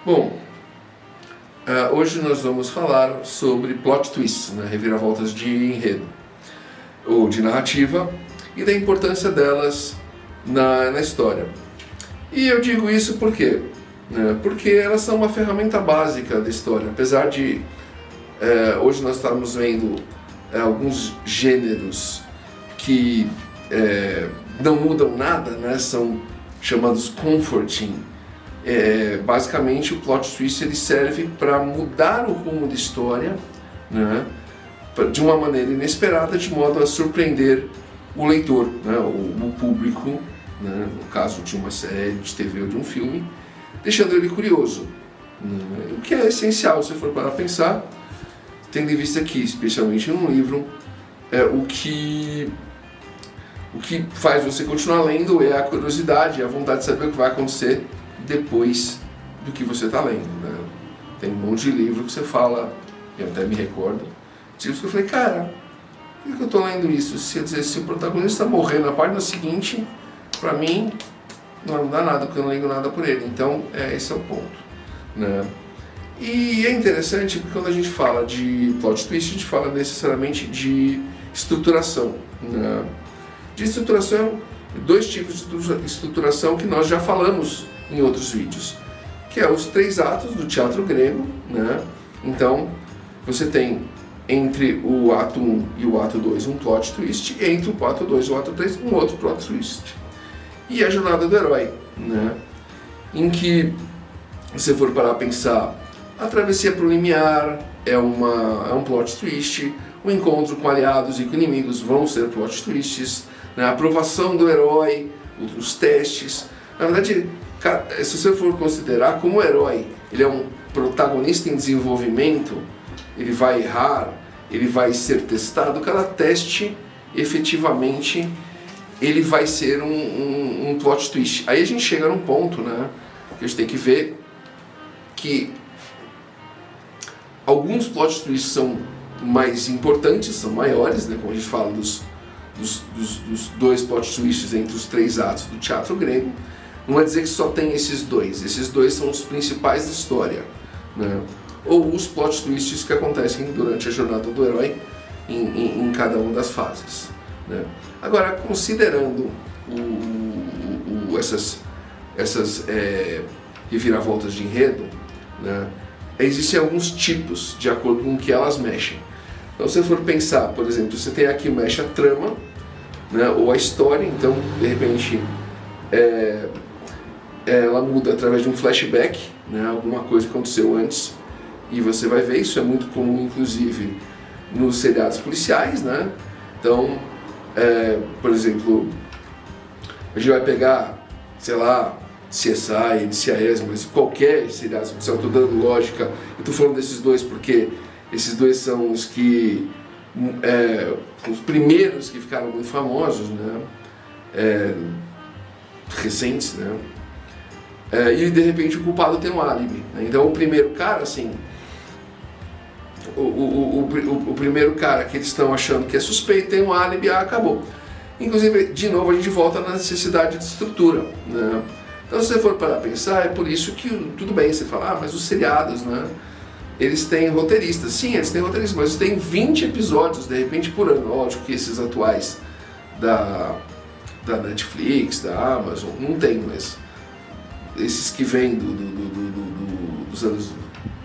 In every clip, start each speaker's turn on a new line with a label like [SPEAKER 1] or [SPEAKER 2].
[SPEAKER 1] Bom, hoje nós vamos falar sobre plot twists, né, reviravoltas de enredo ou de narrativa e da importância delas na história. E eu digo isso por quê? Porque elas são uma ferramenta básica da história, apesar de hoje nós estarmos vendo alguns gêneros que não mudam nada, né, são chamados comforting. Basicamente o plot twist ele serve para mudar o rumo da história, né, de uma maneira inesperada, de modo a surpreender o leitor, né, o público, né, no caso de uma série de TV ou de um filme, deixando ele curioso, né, o que é essencial se for para pensar, tendo em vista que, especialmente num livro, o que faz você continuar lendo é a curiosidade, a vontade de saber o que vai acontecer depois do que você está lendo, né? Tem um monte de livro que você fala, eu até me recordo, livros que eu falei, cara, por que eu estou lendo isso? Se o protagonista morrer na página seguinte, para mim não dá nada, porque eu não ligo nada por ele. Então, esse é o ponto, né? E é interessante porque quando a gente fala de plot twist, a gente fala necessariamente de estruturação, né? De estruturação, dois tipos de estruturação que nós já falamos em outros vídeos, que é os 3 atos do teatro grego, né? Então, você tem entre o ato 1 e o ato 2 um plot twist, e entre o ato 2 e o ato 3 um outro plot twist. E a jornada do herói, né? Em que, se for parar a pensar, a travessia para o limiar é um plot twist, o encontro com aliados e com inimigos vão ser plot twists, né? A aprovação do herói, os testes. Na verdade, se você for considerar como herói, ele é um protagonista em desenvolvimento, ele vai errar, ele vai ser testado, cada teste efetivamente ele vai ser um plot twist. Aí a gente chega num ponto, né, que a gente tem que ver que alguns plot twists são mais importantes, são maiores, né, como a gente fala dos 2 plot twists entre os 3 atos do teatro grego. Não é dizer que só tem esses 2 são os principais da história, né? Ou os plot twists que acontecem durante a jornada do herói em cada uma das fases, né? Agora, considerando essas reviravoltas de enredo, né, existem alguns tipos de acordo com que elas mexem. Então, se você for pensar, por exemplo, você tem aqui mexe a trama, né, ou a história, então, de repente, ela muda através de um flashback, né, alguma coisa que aconteceu antes, e você vai ver, isso é muito comum, inclusive, nos seriados policiais, né? Então, por exemplo, a gente vai pegar, sei lá, CSI, NCIS, mas qualquer seriado policial, eu estou dando lógica, eu estou falando desses 2 porque esses 2 são os que, os primeiros que ficaram muito famosos, né? Recentes, né? E de repente o culpado tem um álibi, né? Então o primeiro cara, assim, o primeiro cara que eles estão achando que é suspeito tem um álibi, acabou. Inclusive, de novo, a gente volta na necessidade de estrutura, né? Então, se você for parar a pensar, é por isso que, tudo bem, você fala, mas os seriados, né, eles têm roteiristas. Sim, eles têm roteiristas, mas eles têm 20 episódios, de repente, por ano. Lógico que esses atuais da Netflix, da Amazon, não tem, mas esses que vêm dos anos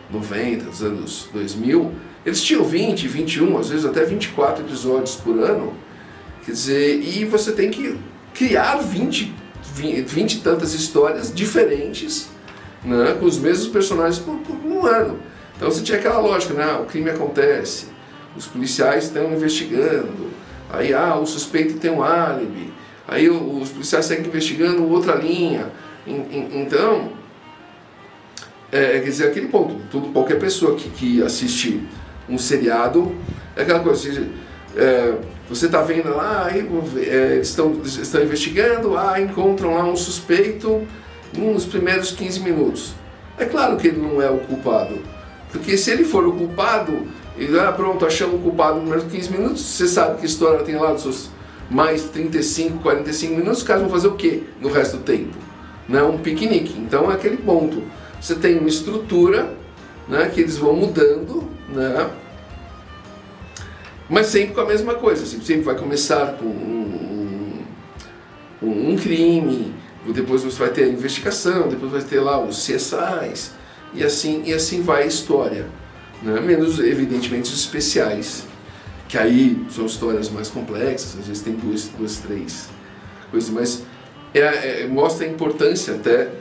[SPEAKER 1] 90, dos anos 2000, eles tinham 20, 21, às vezes até 24 episódios por ano. Quer dizer, e você tem que criar 20 e tantas histórias diferentes, né, com os mesmos personagens por um ano. Então você tinha aquela lógica, né, o crime acontece, os policiais estão investigando, aí o suspeito tem um álibi, aí os policiais seguem investigando outra linha. Então, quer dizer, aquele ponto, qualquer pessoa que assiste um seriado, é aquela coisa, você está vendo lá, eles estão investigando, encontram lá um suspeito nos primeiros 15 minutos. É claro que ele não é o culpado, porque se ele for o culpado, pronto, achamos o culpado nos primeiros 15 minutos, você sabe que a história tem lá dos seus mais 35, 45 minutos, os caras vão fazer o quê no resto do tempo? Né? Um piquenique. Então é aquele ponto. você tem uma estrutura, né, que eles vão mudando, né, mas sempre com a mesma coisa, sempre vai começar com um crime, depois você vai ter a investigação, depois vai ter lá os CSIs, e assim vai a história, né, menos evidentemente os especiais, que aí são histórias mais complexas, às vezes tem duas, três coisas, mas mostra a importância até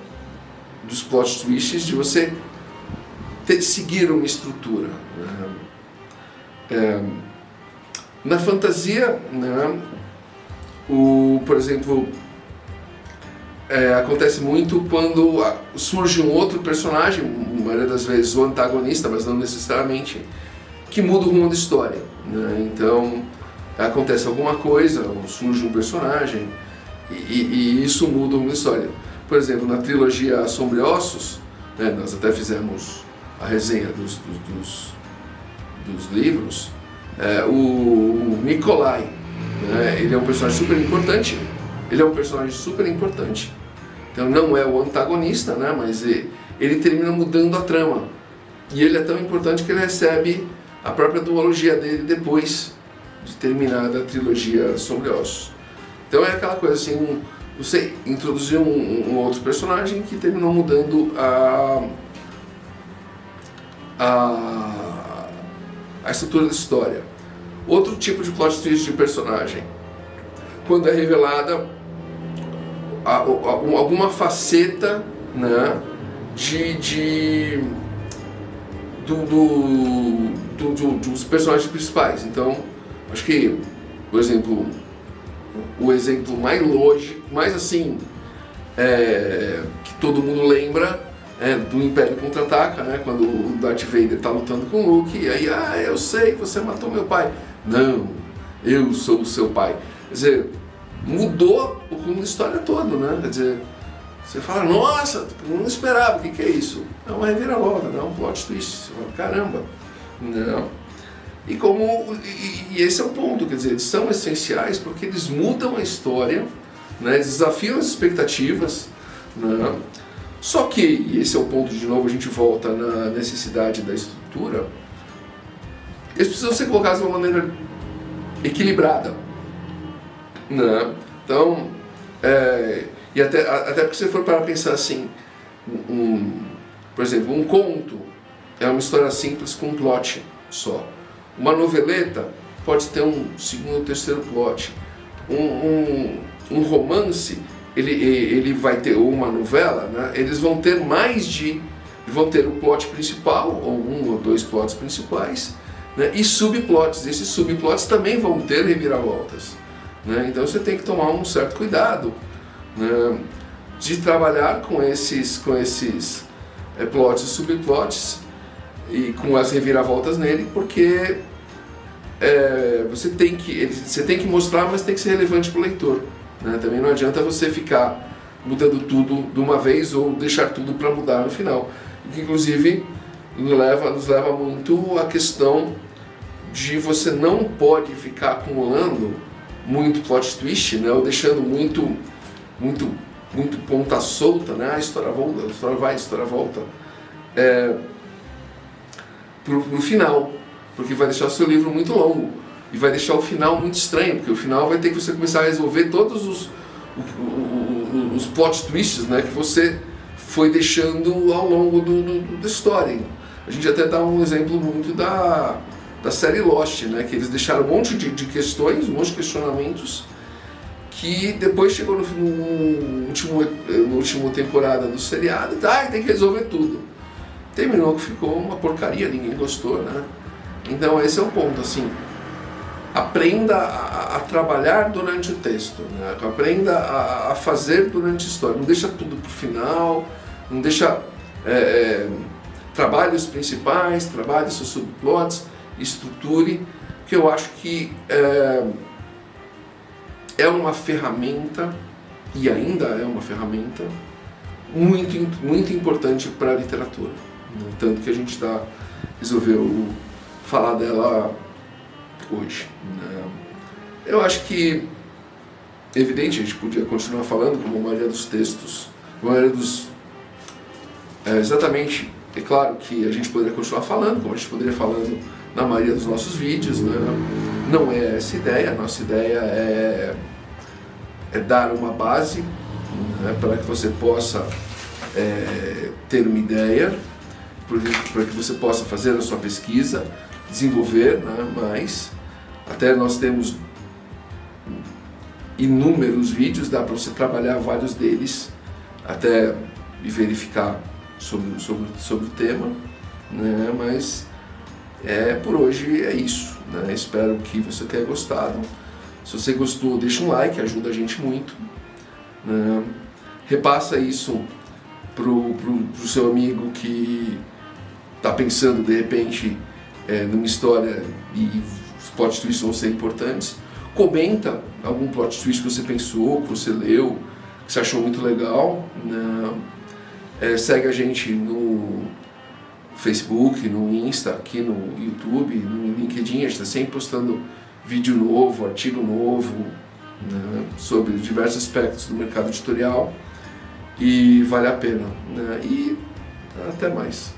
[SPEAKER 1] dos plot twists de você seguir uma estrutura, né? Na fantasia, né, por exemplo, acontece muito quando surge um outro personagem, a maioria das vezes o antagonista, mas não necessariamente, que muda o rumo da história, né? Então acontece alguma coisa, ou surge um personagem e isso muda o rumo da história. Por exemplo, na trilogia Sombriossos, né, nós até fizemos a resenha dos livros, o Nikolai, né, ele é um personagem super importante, então não é o antagonista, né, mas ele termina mudando a trama, e ele é tão importante que ele recebe a própria duologia dele depois de terminada a trilogia Sombriossos. Então é aquela coisa assim, você introduziu um outro personagem que terminou mudando a estrutura da história. Outro tipo de plot twist de personagem, quando é revelada alguma faceta, né, dos personagens principais. Então, acho que, por exemplo, o exemplo mais lógico, mais assim, que todo mundo lembra, do Império Contra-Ataca, né? Quando o Darth Vader está lutando com o Luke, e aí, eu sei que você matou meu pai. Não, eu sou o seu pai. Quer dizer, mudou o rumo da história toda, né? Quer dizer, você fala, nossa, não esperava, o que é isso? É uma reviravolta, é um plot twist. Você fala, caramba, não. E esse é o ponto, quer dizer, eles são essenciais porque eles mudam a história, né? Eles desafiam as expectativas, né? Só que, e esse é o ponto, de novo a gente volta na necessidade da estrutura, eles precisam ser colocados de uma maneira equilibrada, né? Então, e até porque se for para pensar assim, por exemplo, um conto é uma história simples com um plot só. Uma noveleta pode ter um segundo ou terceiro plot. Um romance, ele vai ter, ou uma novela, né? Eles vão ter vão ter o plot principal, ou um ou dois plots principais, né? E subplots. Esses subplots também vão ter reviravoltas, né? Então você tem que tomar um certo cuidado, né, de trabalhar com esses plots e subplots e com as reviravoltas nele, porque você tem que mostrar, mas tem que ser relevante para o leitor, né? Também não adianta você ficar mudando tudo de uma vez ou deixar tudo para mudar no final, que inclusive nos leva muito à questão de você não pode ficar acumulando muito plot twist, né? Ou deixando muito ponta solta, né? A história volta, a história vai, a história volta, pro final, porque vai deixar o seu livro muito longo e vai deixar o final muito estranho, porque o final vai ter que você começar a resolver todos os plot twists, né, que você foi deixando ao longo da história. A gente até dá um exemplo muito da série Lost, né, que eles deixaram um monte de questões, um monte de questionamentos, que depois chegou no último temporada do seriado, tem que resolver tudo. Terminou que ficou uma porcaria, ninguém gostou, né? Então esse é o ponto, assim, aprenda a trabalhar durante o texto, né? Aprenda a fazer durante a história, não deixa tudo pro final, não deixa, trabalhe os principais, trabalhe seus subplots, estruture, que eu acho que é uma ferramenta, e ainda é uma ferramenta, muito importante para a literatura. Tanto que a gente resolveu falar dela hoje. Eu acho que, evidente, a gente podia continuar falando, como a maioria dos textos, a maioria exatamente, é claro que a gente poderia continuar falando, como a gente poderia falando na maioria dos nossos vídeos, né? Não é essa a ideia. A nossa ideia é dar uma base, né, para que você possa ter uma ideia, para que você possa fazer a sua pesquisa, desenvolver, né, mas até nós temos inúmeros vídeos, dá para você trabalhar vários deles, até verificar sobre o tema, né, mas por hoje é isso, né, espero que você tenha gostado. Se você gostou, deixa um like, ajuda a gente muito, né, repassa isso pro seu amigo que está pensando de repente numa história e os plot twists vão ser importantes. Comenta algum plot twist que você pensou, que você leu, que você achou muito legal, né? Segue a gente no Facebook, no Insta, aqui no YouTube, no LinkedIn. A gente está sempre postando vídeo novo, artigo novo, né, sobre diversos aspectos do mercado editorial, e vale a pena, né? E até mais.